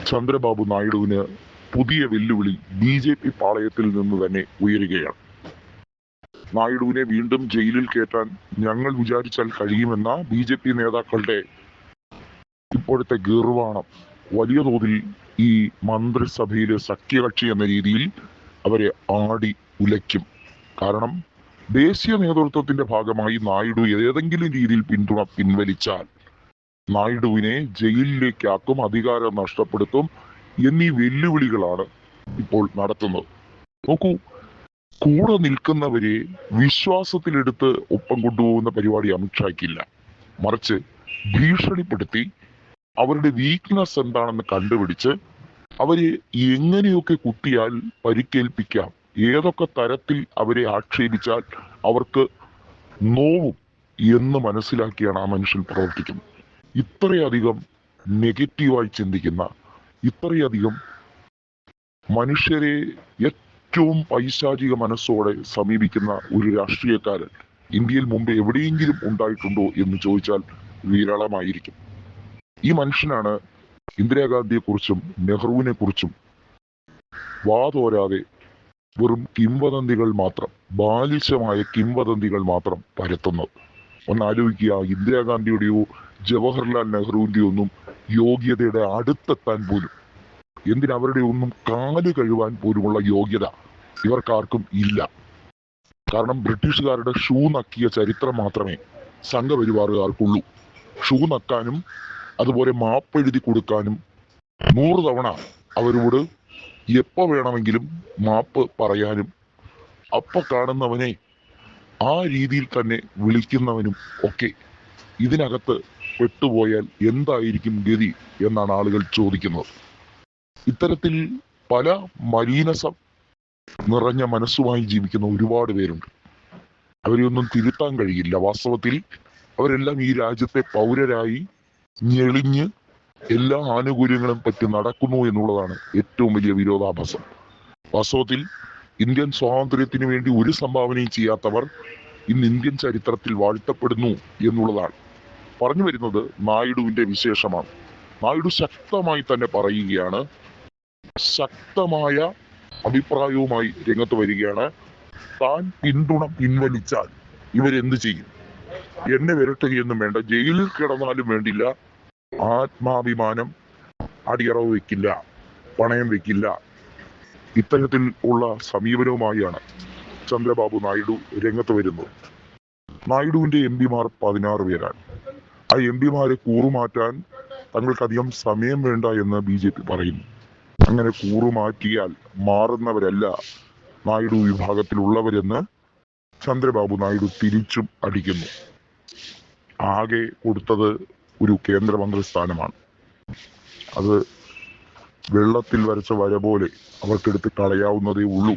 ചന്ദ്രബാബു നായിഡുവിന് പുതിയ വെല്ലുവിളി BJP പാളയത്തിൽ നിന്ന് തന്നെ ഉയരുകയാണ്. നായിഡുവിനെ വീണ്ടും ജയിലിൽ കയറ്റാൻ ഞങ്ങൾ വിചാരിച്ചാൽ കഴിയുമെന്ന BJP നേതാക്കളുടെ ഇപ്പോഴത്തെ ഗർവാണം വലിയ തോതിൽ ഈ മന്ത്രിസഭയിലെ സഖ്യകക്ഷി എന്ന രീതിയിൽ അവരെ ആടി ഉലയ്ക്കും. കാരണം ദേശീയ നേതൃത്വത്തിന്റെ ഭാഗമായി നായിഡു ഏതെങ്കിലും രീതിയിൽ പിന്തുണ പിൻവലിച്ചാൽ നായിഡുവിനെ ജയിലിലേക്കാക്കും, അധികാരം നഷ്ടപ്പെടുത്തും എന്നീ വെല്ലുവിളികളാണ് ഇപ്പോൾ നടത്തുന്നത്. നോക്കൂ, കൂടെ നിൽക്കുന്നവരെ വിശ്വാസത്തിലെടുത്ത് ഒപ്പം കൊണ്ടുപോകുന്ന പരിപാടി അമിത്ഷായ്ക്കില്ല. മറിച്ച് ഭീഷണിപ്പെടുത്തി അവരുടെ വീക്ക്നെസ് എന്താണെന്ന് കണ്ടുപിടിച്ച് അവരെ എങ്ങനെയൊക്കെ കുത്തിയാൽ പരിക്കേൽപ്പിക്കാം, ഏതൊക്കെ തരത്തിൽ അവരെ ആക്ഷേപിച്ചാൽ അവർക്ക് നോവും എന്ന് മനസ്സിലാക്കിയാണ് ആ മനുഷ്യൻ പ്രവർത്തിക്കുന്നത്. ഇത്രയധികം നെഗറ്റീവായി ചിന്തിക്കുന്ന, ഇത്രയധികം മനുഷ്യരെ ഏറ്റവും പൈശാചിക മനസ്സോടെ സമീപിക്കുന്ന ഒരു രാഷ്ട്രീയക്കാരൻ ഇന്ത്യയിൽ മുമ്പ് എവിടെയെങ്കിലും ഉണ്ടായിട്ടുണ്ടോ എന്ന് ചോദിച്ചാൽ വിരളമായിരിക്കും. ഈ മനുഷ്യനാണ് ഇന്ദിരാഗാന്ധിയെക്കുറിച്ചും നെഹ്റുവിനെ കുറിച്ചും വാതോരാതെ വെറും കിംവദന്തികൾ മാത്രം, ബാലിശമായ കിംവദന്തികൾ മാത്രം പരത്തുന്നത്. ഒന്നാലോചിക്കുക, ഇന്ദിരാഗാന്ധിയുടെയോ ജവഹർലാൽ നെഹ്റുവിന്റെയോ ഒന്നും യോഗ്യതയുടെ അടുത്തെത്താൻ പോലും, എന്തിനവരുടെ ഒന്നും കാല് കഴുകാൻ പോലുമുള്ള യോഗ്യത ഇവർക്കാർക്കും ഇല്ല. കാരണം ബ്രിട്ടീഷുകാരുടെ ഷൂ നക്കിയ ചരിത്രം മാത്രമേ സംഘപരിവാറുകാർക്കുള്ളൂ. ഷൂ നക്കാനും അതുപോലെ മാപ്പെഴുതി കൊടുക്കാനും 100 തവണ അവരോട് എപ്പോ വേണമെങ്കിലും മാപ്പ് പറയാനും അപ്പൊ കാണുന്നവനെ ആ രീതിയിൽ തന്നെ വിളിക്കുന്നവനും ഒക്കെ ഇതിനകത്ത് പെട്ടുപോയാൽ എന്തായിരിക്കും ഗതി എന്നാണ് ആളുകൾ ചോദിക്കുന്നത്. ഇത്തരത്തിൽ പല മലീനസം നിറഞ്ഞ മനസ്സുമായി ജീവിക്കുന്ന ഒരുപാട് പേരുണ്ട്. അവരെയൊന്നും തിരുത്താൻ കഴിയില്ല. വാസ്തവത്തിൽ അവരെല്ലാം ഈ രാജ്യത്തെ പൗരരായി ഞെളിഞ്ഞ് എല്ലാ ആനുകൂല്യങ്ങളും പറ്റി നടക്കുന്നു എന്നുള്ളതാണ് ഏറ്റവും വലിയ വിരോധാഭാസം. വാസ്തവത്തിൽ ഇന്ത്യൻ സ്വാതന്ത്ര്യത്തിന് വേണ്ടി ഒരു സംഭാവനയും ചെയ്യാത്തവർ ഇന്ന് ഇന്ത്യൻ ചരിത്രത്തിൽ വാഴ്ത്തപ്പെടുന്നു എന്നുള്ളതാണ്. പറഞ്ഞു വരുന്നത് നായിഡുവിന്റെ വിശേഷമാണ്. നായിഡു ശക്തമായി തന്നെ പറയുകയാണ്, ശക്തമായ അഭിപ്രായവുമായി രംഗത്ത് വരികയാണ്. താൻ പിന്തുണ പിൻവലിച്ചാൽ ഇവരെന്ത് ചെയ്യും? എന്നെ വിരട്ടുകയൊന്നും വേണ്ട, ജയിലിൽ കിടന്നാലും വേണ്ടില്ല, ആത്മാഭിമാനം അടിയറവ് വെക്കില്ല, പണയം വെക്കില്ല. ഇത്തരത്തിൽ ഉള്ള സമീപനവുമായാണ് ചന്ദ്രബാബു നായിഡു രംഗത്ത് വരുന്നത്. നായിഡുവിന്റെ MP-മാർ 16 പേരാണ്. ആ MP-മാരെ കൂറുമാറ്റാൻ തങ്ങൾക്കധികം സമയം വേണ്ട എന്ന് BJP പറയുന്നു. അങ്ങനെ കൂറുമാറ്റിയാൽ മാറുന്നവരല്ല നായിഡു വിഭാഗത്തിലുള്ളവരെന്ന് ചന്ദ്രബാബു നായിഡു തിരിച്ചും അടിക്കുന്നു. ആകെ കൊടുത്തത് ഒരു കേന്ദ്രമന്ത്രി സ്ഥാനമാണ്. അത് വെള്ളത്തിൽ വരച്ച വര പോലെ അവർക്കെടുത്ത് കളയാവുന്നതേ ഉള്ളൂ.